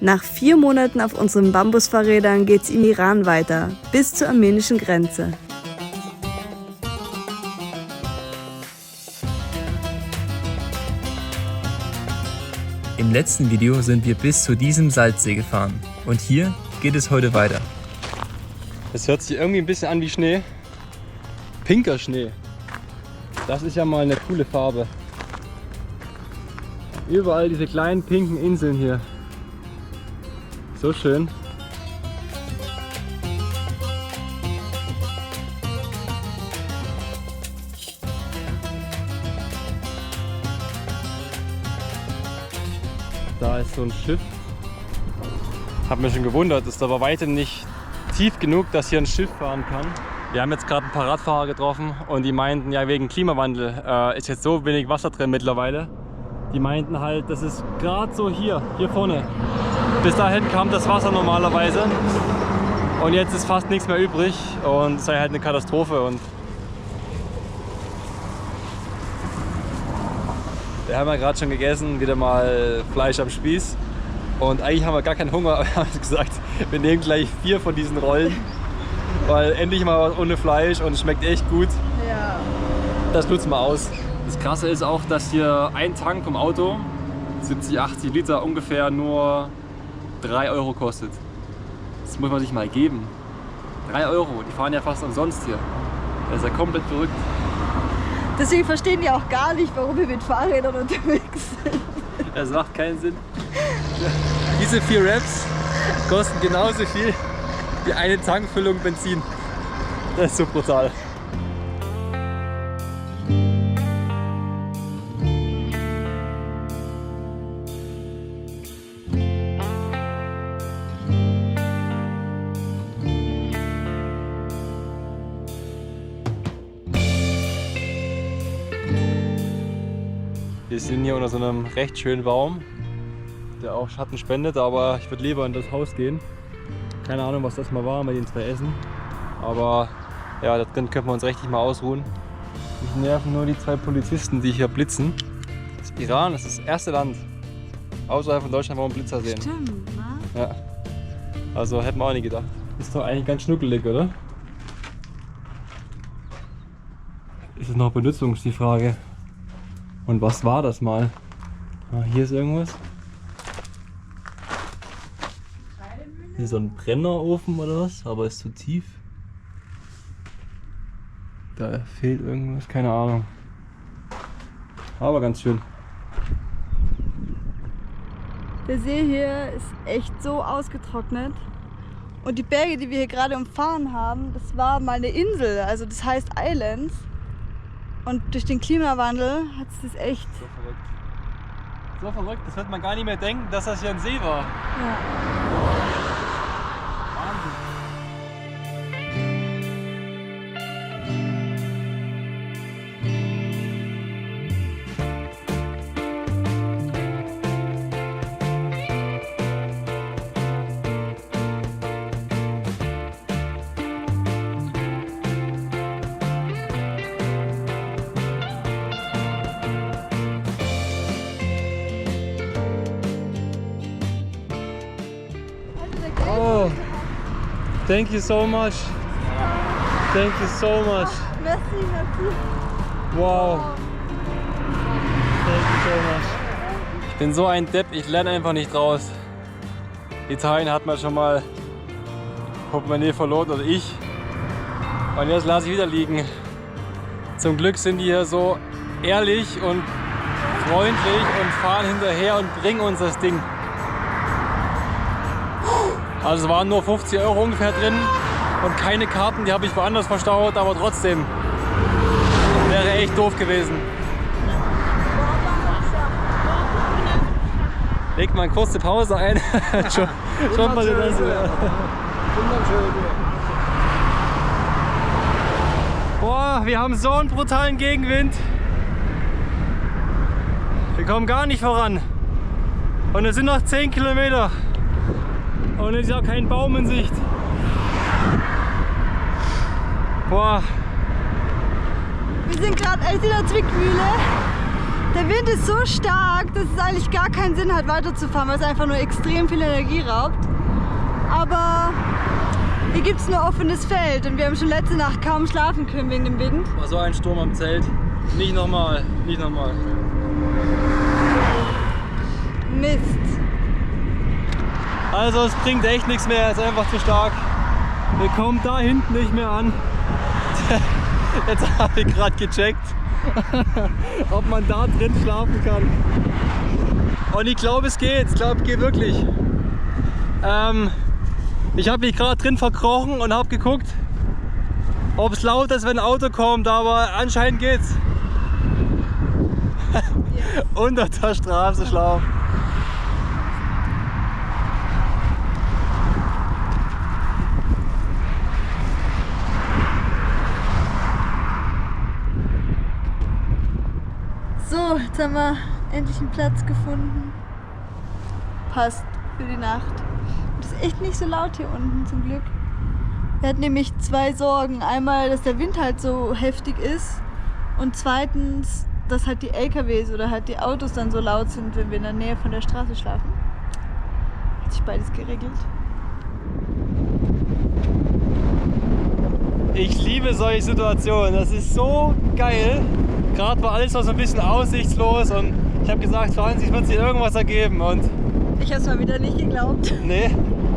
Nach 4 Monaten auf unseren Bambusfahrrädern geht's im Iran weiter, bis zur armenischen Grenze. Im letzten Video sind wir bis zu diesem Salzsee gefahren und hier geht es heute weiter. Es hört sich irgendwie ein bisschen an wie Schnee. Pinker Schnee. Das ist ja mal eine coole Farbe. Überall diese kleinen pinken Inseln hier. So schön. Da ist so ein Schiff. Hab mich schon gewundert, ist aber weitem nicht tief genug, dass hier ein Schiff fahren kann. Wir haben jetzt gerade ein paar Radfahrer getroffen und die meinten, ja, wegen Klimawandel ist jetzt so wenig Wasser drin mittlerweile. Die meinten halt, das ist gerade so hier vorne. Bis dahin kam das Wasser normalerweise und jetzt ist fast nichts mehr übrig und es sei halt eine Katastrophe. Und wir haben ja gerade schon gegessen, wieder mal Fleisch am Spieß. Und eigentlich haben wir gar keinen Hunger, aber wir haben gesagt, wir nehmen gleich 4 von diesen Rollen. Weil endlich mal was ohne Fleisch und es schmeckt echt gut. Ja. Das nutzen wir aus. Das Krasse ist auch, dass hier ein Tank vom Auto, 70, 80 Liter, ungefähr nur 3 Euro kostet. Das muss man sich mal geben. 3 Euro, die fahren ja fast umsonst hier. Das ist ja komplett verrückt. Deswegen verstehen die auch gar nicht, warum wir mit Fahrrädern unterwegs sind. Das macht keinen Sinn. Diese 4 Wraps kosten genauso viel wie eine Tankfüllung Benzin. Das ist so brutal. Wir sind hier unter so einem recht schönen Baum, der auch Schatten spendet, aber ich würde lieber in das Haus gehen. Keine Ahnung, was das mal war mit den 2 Essen, aber ja, da drin können wir uns richtig mal ausruhen. Mich nerven nur die 2 Polizisten, die hier blitzen. Das Iran ist das erste Land außerhalb von Deutschland, wo wir einen Blitzer sehen. Stimmt, ne? Ja. Also hätten wir auch nicht gedacht. Ist doch eigentlich ganz schnuckelig, oder? Ist es noch Benutzung, ist die Frage. Und was war das mal? Ah, hier ist irgendwas. Hier ist so ein Brennerofen oder was, aber ist zu tief. Da fehlt irgendwas, keine Ahnung. Aber ganz schön. Der See hier ist echt so ausgetrocknet. Und die Berge, die wir hier gerade umfahren haben, das war mal eine Insel, also das heißt Islands. Und durch den Klimawandel hat es das echt... So verrückt. So verrückt, das wird man gar nicht mehr denken, dass das hier ein See war. Ja. Oh, thank you so much. Thank you so much. Merci, merci. Wow. Thank you so much. Ich bin so ein Depp, ich lerne einfach nicht raus. Italien hat man schon mal Portemonnaie verloren, oder ich. Und jetzt lasse ich wieder liegen. Zum Glück sind die hier so ehrlich und freundlich und fahren hinterher und bringen uns das Ding. Also es waren nur 50 Euro ungefähr drin und keine Karten, die habe ich woanders verstaut, aber trotzdem wäre echt doof gewesen. Legt mal eine kurze Pause ein. Schon mal das. Boah, wir haben so einen brutalen Gegenwind. Wir kommen gar nicht voran. Und es sind noch 10 Kilometer. Und es ist auch kein Baum in Sicht. Boah. Wir sind gerade echt in der Zwickmühle. Der Wind ist so stark, dass es eigentlich gar keinen Sinn hat, weiterzufahren, weil es einfach nur extrem viel Energie raubt. Aber hier gibt es nur offenes Feld und wir haben schon letzte Nacht kaum schlafen können wegen dem Wind. War so ein Sturm am Zelt. Nicht nochmal, nicht nochmal. Mist. Also es bringt echt nichts mehr, es ist einfach zu stark. Wir kommen da hinten nicht mehr an. Jetzt habe ich gerade gecheckt, ob man da drin schlafen kann. Und ich glaube es geht, ich glaube es geht wirklich. Ich habe mich gerade drin verkrochen und habe geguckt, ob es laut ist, wenn ein Auto kommt, aber anscheinend geht's. Unter der Straße schlafen. So, jetzt haben wir endlich einen Platz gefunden. Passt für die Nacht. Es ist echt nicht so laut hier unten, zum Glück. Wir hatten nämlich zwei Sorgen. Einmal, dass der Wind halt so heftig ist und zweitens, dass halt die LKWs oder halt die Autos dann so laut sind, wenn wir in der Nähe von der Straße schlafen. Hat sich beides geregelt. Ich liebe solche Situationen, das ist so geil. Gerade war alles noch so ein bisschen aussichtslos und ich habe gesagt, Franzi, es wird sich irgendwas ergeben und Ich hab's mal wieder nicht geglaubt. nee,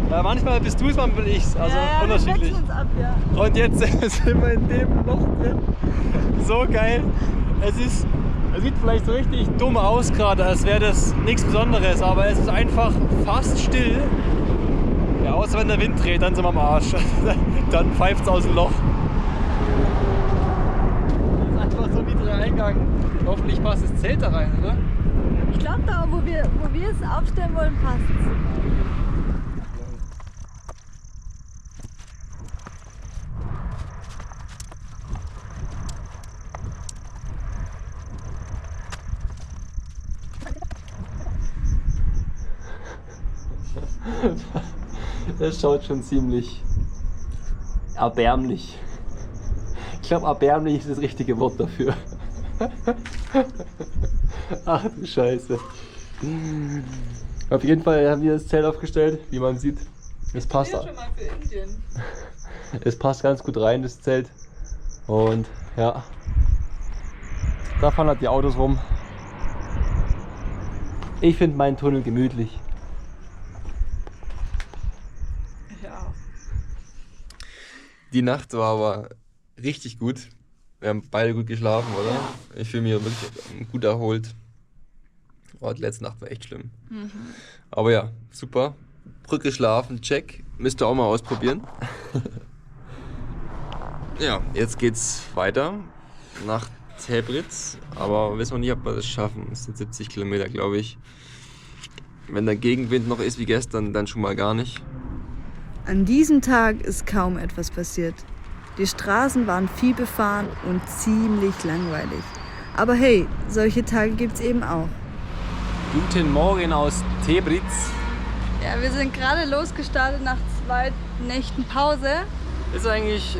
manchmal bist du es, manchmal bin ich's, also ja, unterschiedlich. Wir wechseln uns ab, ja. Und jetzt sind wir in dem Loch drin. So geil. Es sieht vielleicht so richtig dumm aus gerade, als wäre das nichts Besonderes, aber es ist einfach fast still. Ja, außer wenn der Wind dreht, dann sind wir am Arsch. Dann pfeift es aus dem Loch. Das ist einfach so ein niedriger Eingang. Hoffentlich passt das Zelt da rein, oder? Ich glaube, da, wo wir es aufstellen wollen, passt. Das schaut schon ziemlich erbärmlich. Ich glaube, erbärmlich ist das richtige Wort dafür. Ach du Scheiße. Auf jeden Fall haben wir das Zelt aufgestellt, wie man sieht. Es passt, Schon mal für Indien. es passt ganz gut rein, das Zelt. Und ja, da fahren halt die Autos rum. Ich finde meinen Tunnel gemütlich. Ja. Die Nacht war aber richtig gut. Wir haben beide gut geschlafen, oder? Ja. Ich fühle mich wirklich gut erholt. Oh, die letzte Nacht war echt schlimm. Aber ja, super. Brücke schlafen, check. Müsst ihr auch mal ausprobieren. Ja, jetzt geht's weiter nach Teplitz. Aber wissen wir nicht, ob wir das schaffen. Es sind 70 Kilometer, glaube ich. Wenn der Gegenwind noch ist wie gestern, dann schon mal gar nicht. An diesem Tag ist kaum etwas passiert. Die Straßen waren viel befahren und ziemlich langweilig. Aber hey, solche Tage gibt's eben auch. Guten Morgen aus Teplitz. Ja, wir sind gerade losgestartet nach 2 Nächten Pause. Ist eigentlich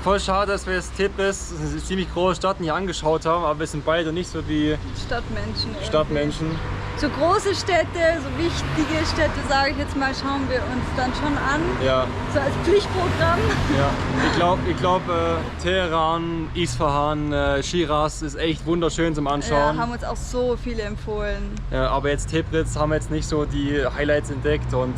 voll schade, dass wir jetzt Teplitz, das ist eine ziemlich große Stadt, nicht angeschaut haben, aber wir sind beide nicht so die Stadtmenschen. irgendwie. Stadtmenschen. So große Städte, so wichtige Städte, sage ich jetzt mal, schauen wir uns dann schon an. Ja, So als Pflichtprogramm. ja. Ich glaube, Teheran, Isfahan, Shiraz ist echt wunderschön zum Ja, Anschauen. haben uns auch so viele empfohlen. Ja, aber jetzt Teplitz haben wir jetzt nicht so die Highlights entdeckt und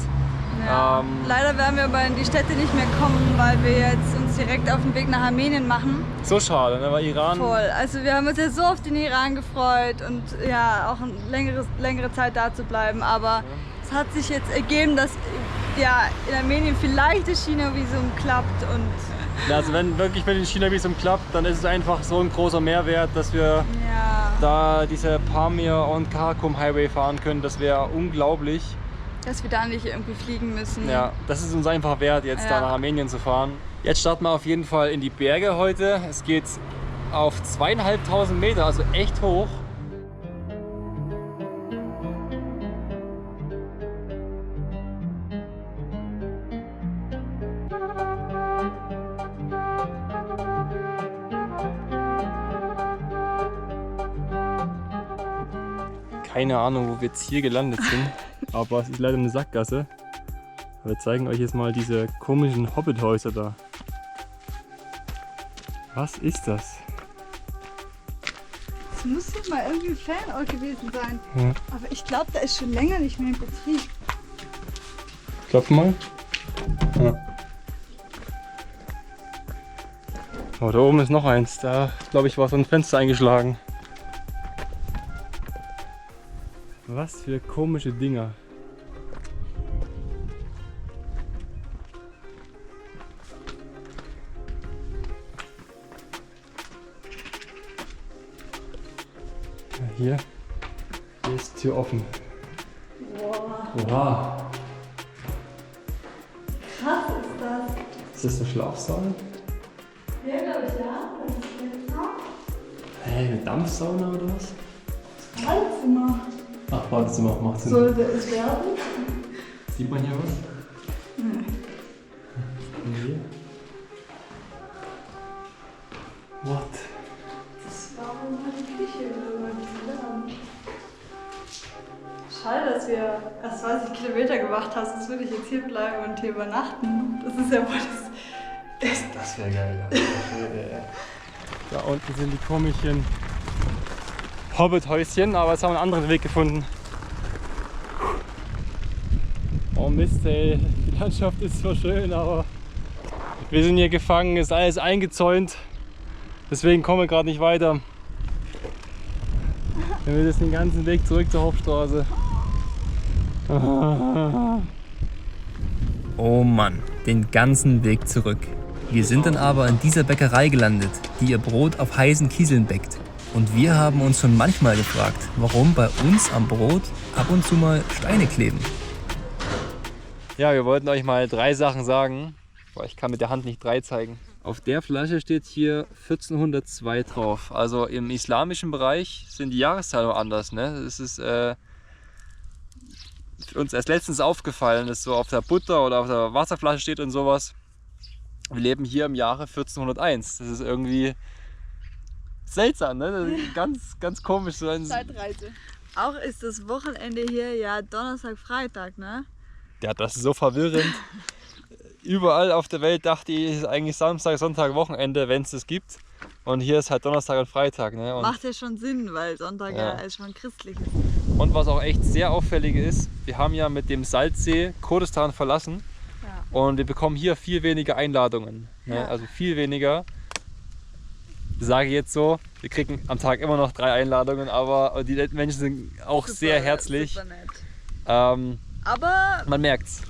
Ja. Leider werden wir aber in die Städte nicht mehr kommen, weil wir jetzt uns direkt auf den Weg nach Armenien machen. so schade, ne? Weil Iran. Voll. Also wir haben uns ja so auf den Iran gefreut und ja, auch eine längere Zeit da zu bleiben. Aber es hat sich jetzt ergeben, dass ja, in Armenien vielleicht das China-Visum klappt und Also wenn wirklich mit dem China-Visum klappt, dann ist es einfach so ein großer Mehrwert, dass wir ja, da diese Pamir und Karakum Highway fahren können. Das wäre unglaublich. dass wir da nicht irgendwie fliegen müssen. Ja, das ist uns einfach wert, jetzt da Ja. nach Armenien zu fahren. Jetzt starten wir auf jeden Fall in die Berge heute. Es geht auf 2500 Meter, also echt hoch. keine Ahnung, wo wir jetzt hier gelandet sind. Aber es ist leider eine Sackgasse. Wir zeigen euch jetzt mal diese komischen Hobbithäuser da. Was ist das? Das muss doch mal irgendwie ein Fanort gewesen sein. Ja. Aber ich glaube, da ist schon länger nicht mehr in Betrieb. Klopf mal. Ja. Oh, da oben ist noch eins. Da, glaube ich, war so ein Fenster eingeschlagen. Was für komische Dinger. Ja, hier ist die Tür offen. Boah, Wow. krass ist das. Ist das der Schlafsaal? Ja, glaube ich, ja. Das ist Zimmer. Hey, eine Dampfsauna oder was? Badezimmer. Ach, Badezimmer, macht Sinn. Sollte es werden? Sieht man hier was? Nee. Nee. What? Das war wohl mal die Küche oder so. Schade, dass wir erst 20 Kilometer gemacht haben, sonst würde ich jetzt hier bleiben und hier übernachten. Das ist ja wohl das. Das wäre geil. Da unten sind die komischen Hobbithäuschen, aber jetzt haben wir einen anderen Weg gefunden. Oh Mist, ey, die Landschaft ist so schön, aber wir sind hier gefangen, ist alles eingezäunt. Deswegen kommen wir gerade nicht weiter. Wir müssen jetzt den ganzen Weg zurück zur Hauptstraße. Oh Mann, den ganzen Weg zurück. Wir sind dann aber in dieser Bäckerei gelandet, die ihr Brot auf heißen Kieseln bäckt. Und wir haben uns schon manchmal gefragt, warum bei uns am Brot ab und zu mal Steine kleben. Ja, wir wollten euch mal 3 Sachen sagen. Boah, ich kann mit der Hand nicht 3 zeigen. Auf der Flasche steht hier 1402 drauf. Also im islamischen Bereich sind die Jahreszahlen anders. Ne? Das ist uns erst letztens aufgefallen, dass so auf der Butter oder auf der Wasserflasche steht und sowas. Wir leben hier im Jahre 1401. Das ist irgendwie seltsam, ne? Das ist ganz komisch. So ein Zeitreise. Auch ist das Wochenende hier ja Donnerstag, Freitag, ne? Ja, das ist so verwirrend. Überall auf der Welt dachte ich, es ist eigentlich Samstag, Sonntag, Wochenende, wenn es das gibt. Und hier ist halt Donnerstag und Freitag. Ne? Und macht ja schon Sinn, weil Sonntag ja ist schon christlich. Und was auch echt sehr auffällig ist, wir haben ja mit dem Salzsee Kurdistan verlassen. Ja. Und wir bekommen hier viel weniger Einladungen. Ne? Ja. Also viel weniger. Sage ich jetzt so, wir kriegen am Tag immer noch 3 Einladungen, aber die Menschen sind auch Super, sehr herzlich. Super nett. Aber man merkt's.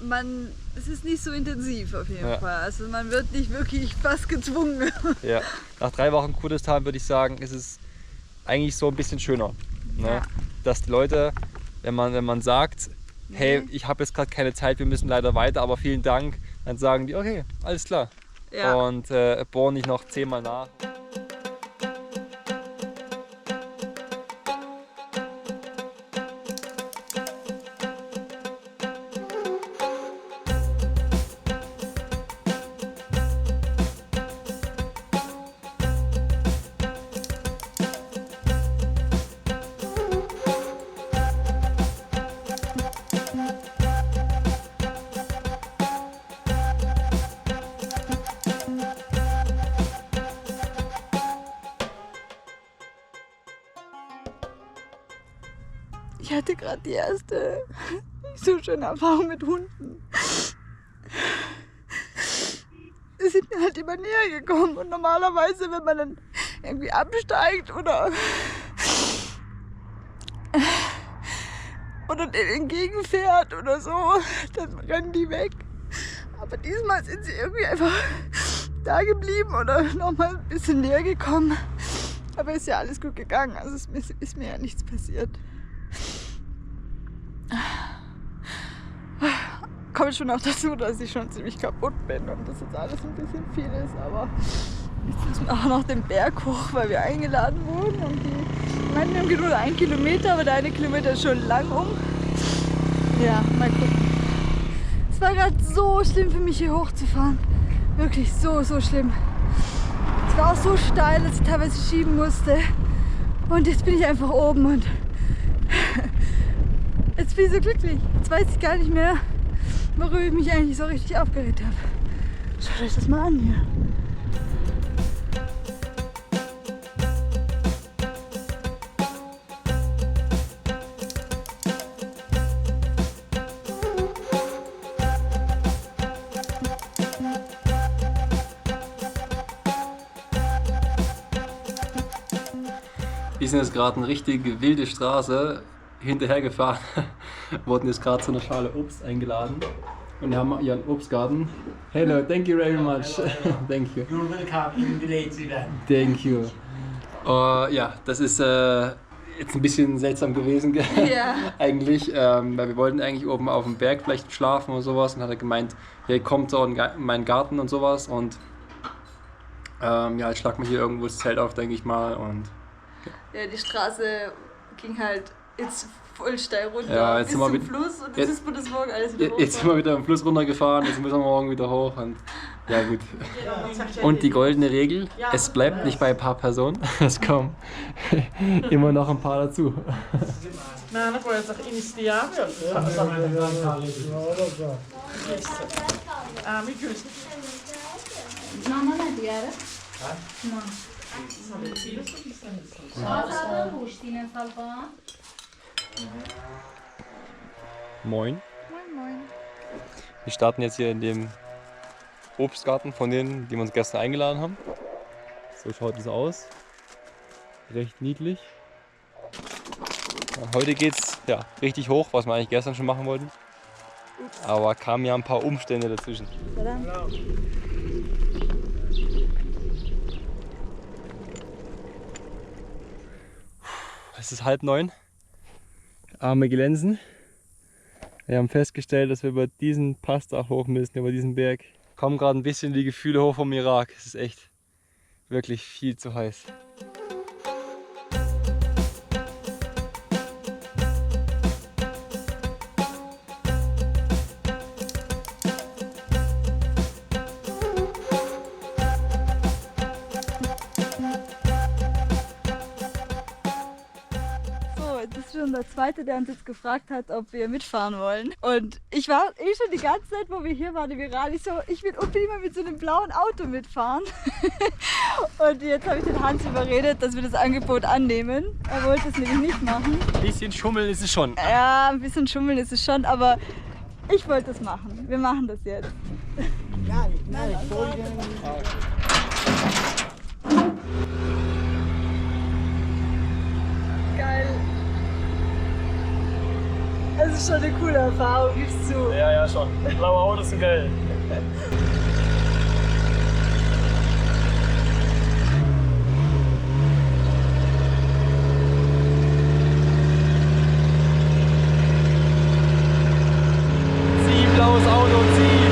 Es ist nicht so intensiv auf jeden Ja. Fall. Also man wird nicht wirklich fast gezwungen. Ja. Nach 3 Wochen Kurdistan würde ich sagen, ist es eigentlich so ein bisschen schöner. Ne? Ja. Dass die Leute, wenn man sagt, hey, ich habe jetzt gerade keine Zeit, wir müssen leider weiter, aber vielen Dank, dann sagen die, okay, alles klar. Ja. Und bohren nicht noch 10-mal nach. Ich hatte gerade die erste nicht so schöne Erfahrung mit Hunden. Sie sind mir halt immer näher gekommen und normalerweise, wenn man dann irgendwie absteigt oder denen entgegenfährt oder so, dann rennen die weg. Aber diesmal sind sie irgendwie einfach da geblieben oder nochmal ein bisschen näher gekommen. Aber ist ja alles gut gegangen, also es ist mir ja nichts passiert. Kommt schon auch dazu, dass ich schon ziemlich kaputt bin und das jetzt alles ein bisschen viel ist, aber jetzt müssen wir auch noch den Berg hoch, weil wir eingeladen wurden und die meinten, wir haben nur 1 Kilometer, aber der 1 Kilometer ist schon lang um. Ja, mal gucken. Es war gerade so schlimm für mich hier hochzufahren, wirklich so schlimm. Es war auch so steil, dass ich teilweise schieben musste und jetzt bin ich einfach oben und Jetzt bin ich so glücklich. Jetzt weiß ich gar nicht mehr, worüber ich mich eigentlich so richtig aufgeregt habe. Schaut euch das mal an hier. Wir sind jetzt gerade eine richtig wilde Straße hinterhergefahren, wurden jetzt gerade zu einer Schale Obst eingeladen und wir haben hier einen Obstgarten. Hello, thank you very much. Thank you. You're welcome in the late event. Thank you. Ja, das ist jetzt ein bisschen seltsam gewesen Ja. eigentlich, weil wir wollten eigentlich oben auf dem Berg vielleicht schlafen oder sowas und hat er gemeint, hier kommt so in meinen Garten und sowas und ja, jetzt schlagen wir hier irgendwo das Zelt auf, denke ich mal und Ja, die Straße ging halt jetzt voll steil runter Ja, jetzt bis sind wir zum wieder- Fluss und jetzt- jetzt ist man das morgen alles wieder jetzt sind wir wieder am Fluss runtergefahren, jetzt müssen wir morgen wieder hoch und ja gut. Und die goldene Regel, es bleibt nicht bei ein paar Personen, es kommen immer noch ein paar dazu. Men dan går jag toch initiëren. Mycket just. Moin. Moin, moin. Wir starten jetzt hier in dem Obstgarten von denen, die wir uns gestern eingeladen haben. So schaut es aus. Recht niedlich. Ja, heute geht's ja richtig hoch, was wir eigentlich gestern schon machen wollten. Aber kamen ja ein paar Umstände dazwischen. Es ist 8:30. Arme glänzen. Wir haben festgestellt, dass wir über diesen Pass da hoch müssen, über diesen Berg. Kommen gerade ein bisschen die Gefühle hoch vom Irak. Es ist echt wirklich viel zu heiß. So, jetzt ist schon der Zweite, der uns jetzt gefragt hat, ob wir mitfahren wollen. Und ich war schon die ganze Zeit, wo wir hier waren, im Iran, ich will unbedingt mal mit so einem blauen Auto mitfahren. Und jetzt habe ich den Hans überredet, dass wir das Angebot annehmen. Er wollte es nämlich nicht machen. Ein bisschen schummeln ist es schon. Ja, ein bisschen schummeln ist es schon, aber ich wollte es machen. Wir machen das jetzt. Geil. Es ist schon eine coole Erfahrung, gib's zu. Ja, schon. Blaue Autos sind geil. Zieh, blaues Auto, zieh!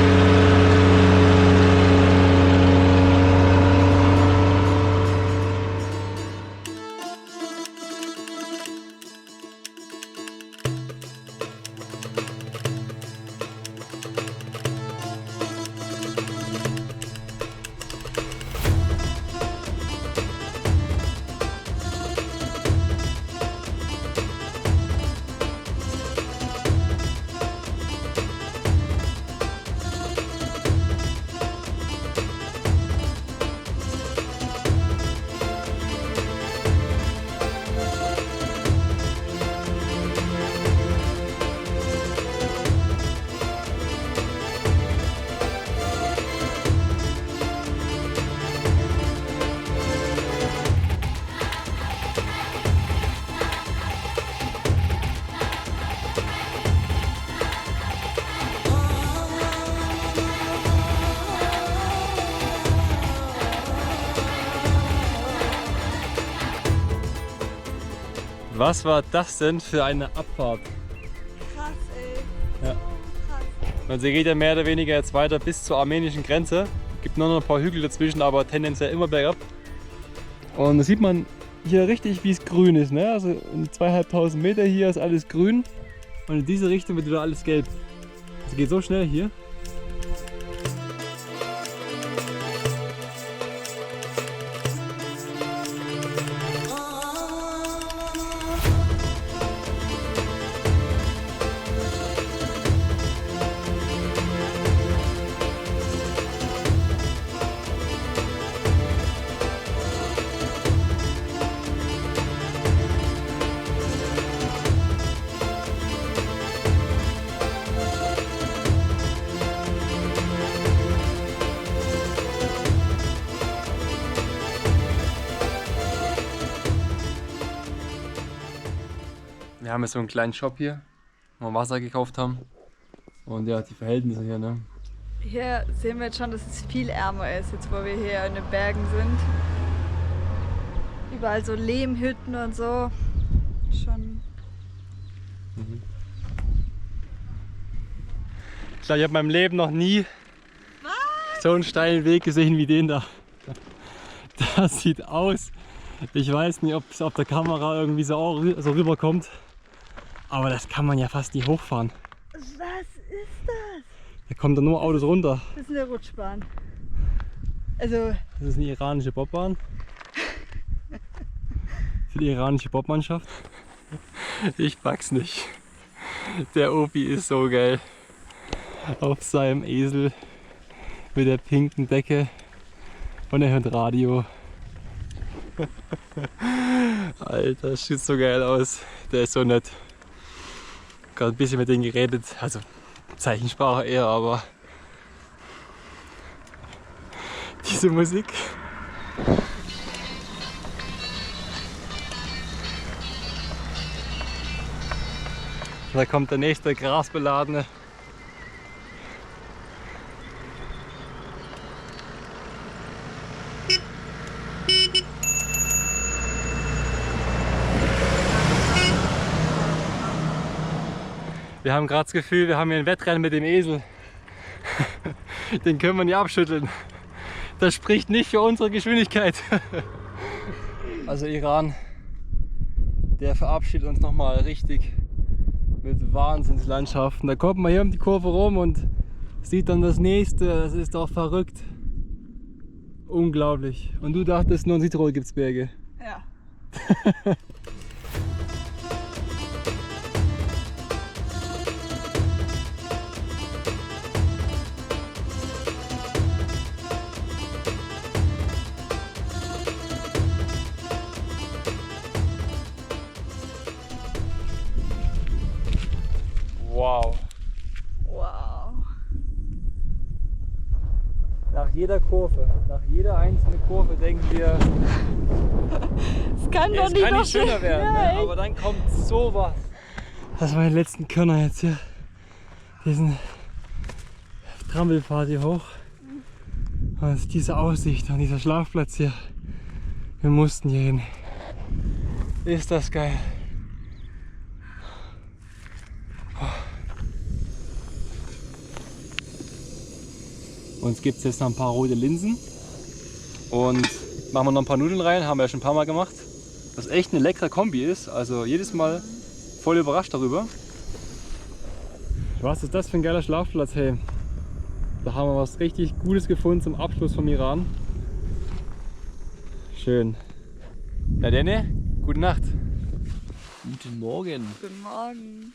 Was war das denn für eine Abfahrt? Krass, ey. Ja. Krass. Also geht ja mehr oder weniger jetzt weiter bis zur armenischen Grenze. Gibt nur noch ein paar Hügel dazwischen, aber tendenziell immer bergab. Und da sieht man hier richtig, wie es grün ist. Ne? Also in 2500 Meter hier ist alles grün und in diese Richtung wird wieder alles gelb. Es geht so schnell hier. haben jetzt so einen kleinen Shop hier, wo wir Wasser gekauft haben. Und ja, die Verhältnisse hier, ne? Hier sehen wir jetzt schon, dass es viel ärmer ist, jetzt wo wir hier in den Bergen sind. Überall so Lehmhütten und so. Schon. Ich glaube, ich habe in meinem Leben noch nie so einen steilen Weg gesehen wie den da. Das sieht aus. Ich weiß nicht, ob es auf der Kamera irgendwie so rüberkommt. Aber das kann man ja fast nicht hochfahren. Was ist das? Da kommen dann nur Autos runter. Das ist eine Rutschbahn. Also, Das ist eine iranische Bobbahn. Für die iranische Bobmannschaft. Ich pack's nicht. Der Opi ist so geil. Auf seinem Esel mit der pinken Decke und er hört Radio. Alter, das sieht so geil aus. Der ist so nett. Gerade ein bisschen mit denen geredet. Also Zeichensprache eher, aber diese Musik. Da kommt der nächste grasbeladene. Wir haben gerade das Gefühl, wir haben hier ein Wettrennen mit dem Esel. Den können wir nicht abschütteln. Das spricht nicht für unsere Geschwindigkeit. Also Iran, der verabschiedet uns nochmal richtig mit Wahnsinnslandschaften. Da kommt man hier um die Kurve rum und sieht dann das nächste. Das ist doch verrückt. Unglaublich. Und du dachtest, nur in Südtirol gibt es Berge. ja. Wow. Wow. Nach jeder Kurve, nach jeder einzelnen Kurve denken wir, Es kann doch es nicht kann noch nicht schöner werden. Ja, Ne? echt. Aber dann kommt sowas. Das waren die letzten Körner jetzt hier. Diesen Trampelpfad hier hoch. Und diese Aussicht und dieser Schlafplatz hier. Wir mussten hier hin. Ist das geil. Uns gibt es jetzt noch ein paar rote Linsen und machen wir noch ein paar Nudeln rein, haben wir ja schon ein paar Mal gemacht. Was echt eine leckere Kombi ist, also jedes Mal voll überrascht darüber. Was ist das für ein geiler Schlafplatz, hey. Da haben wir was richtig Gutes gefunden zum Abschluss vom Iran. Schön. Na Denne, gute Nacht. Guten Morgen. Guten Morgen.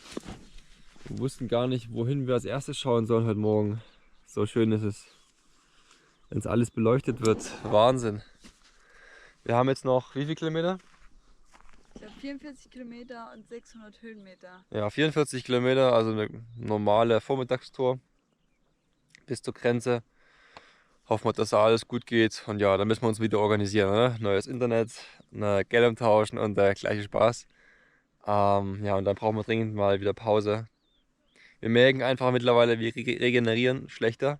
Wir wussten gar nicht, wohin wir als erstes schauen sollen heute Morgen. So schön ist es. Wenn es alles beleuchtet wird. Wahnsinn. Wir haben jetzt noch wie viele Kilometer? Ich habe 44 Kilometer und 600 Höhenmeter. Ja, 44 Kilometer, also eine normale Vormittagstour bis zur Grenze. Hoffen wir, dass da alles gut geht. Und ja, dann müssen wir uns wieder organisieren. Ne? Neues Internet, Geld umtauschen und der gleiche Spaß. Ja, und dann brauchen wir dringend mal wieder Pause. Wir merken einfach mittlerweile, wir regenerieren schlechter.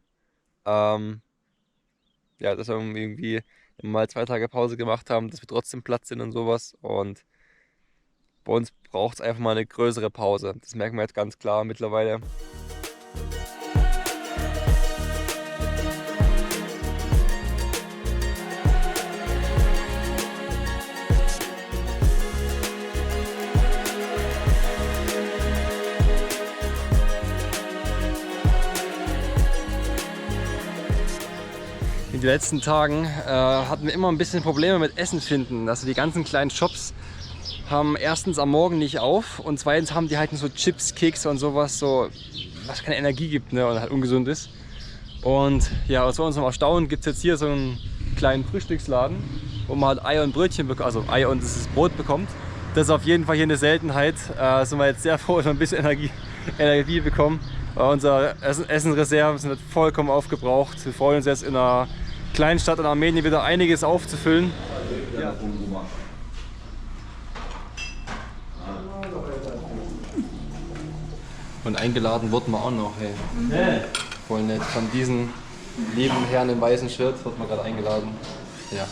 Ja, dass wir irgendwie mal 2 Tage Pause gemacht haben, dass wir trotzdem platt sind und sowas. Und bei uns braucht es einfach mal eine größere Pause. Das merken wir jetzt ganz klar mittlerweile. In den letzten Tagen hatten wir immer ein bisschen Probleme mit Essen finden. Also die ganzen kleinen Shops haben erstens am Morgen nicht auf und zweitens haben die halt nur so Chips, Kekse und sowas, so, was keine Energie gibt, ne, und halt ungesund ist. Und ja, zu unserem Erstaunen gibt es jetzt hier so einen kleinen Frühstücksladen, wo man halt Eier und Brötchen bekommt, also Eier und das Brot bekommt. Das ist auf jeden Fall hier eine Seltenheit. Sind wir jetzt sehr froh, dass wir ein bisschen Energie bekommen. Unsere Essensreserven sind halt vollkommen aufgebraucht. Wir freuen uns jetzt in einer kleinen Stadt in Armenien wieder einiges aufzufüllen. Ja. Und eingeladen wurden wir auch noch, hey. Voll nett. Von diesen lieben Herren im weißen Shirt wird man gerade eingeladen. Ja.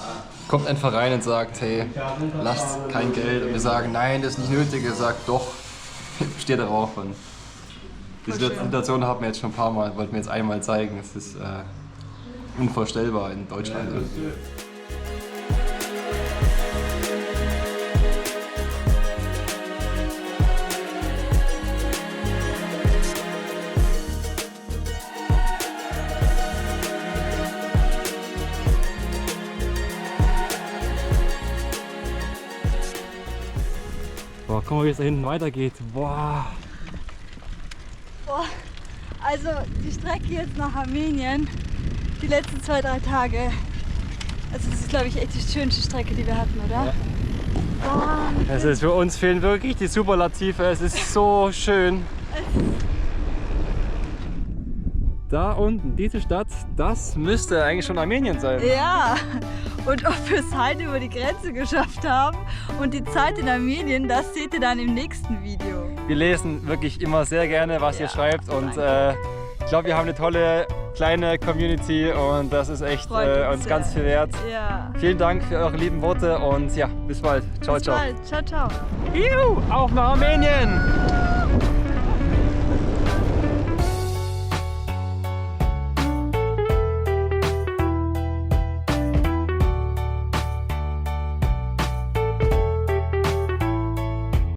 Kommt einfach rein und sagt, hey, lasst kein Geld. Und wir sagen, nein, das ist nicht nötig. Er sagt, doch, steht darauf. Und diese Situation haben wir jetzt schon ein paar Mal, wollten wir jetzt einmal zeigen. Es ist unvorstellbar in Deutschland. Boah, guck mal, wie es da hinten weitergeht. Boah. Boah, also die Strecke jetzt nach Armenien, die letzten 2-3 Tage, also das ist glaube ich echt die schönste Strecke, die wir hatten, oder? Ja. Boah, Es ist für uns fehlen wirklich die Superlative. Es ist so schön. Da unten, diese Stadt, das müsste eigentlich schon Armenien sein. ja, und ob wir es halt über die Grenze geschafft haben und die Zeit in Armenien, das seht ihr dann im nächsten Video. Wir lesen wirklich immer sehr gerne, was ihr schreibt und ich glaube, wir haben eine tolle kleine Community und das ist echt Freut uns uns ganz sehr. viel wert. Ja. Vielen Dank für eure lieben Worte und ja, bis bald. Ciao, Bis ciao. bald. Ciao, ciao. Juhu, auf nach Armenien!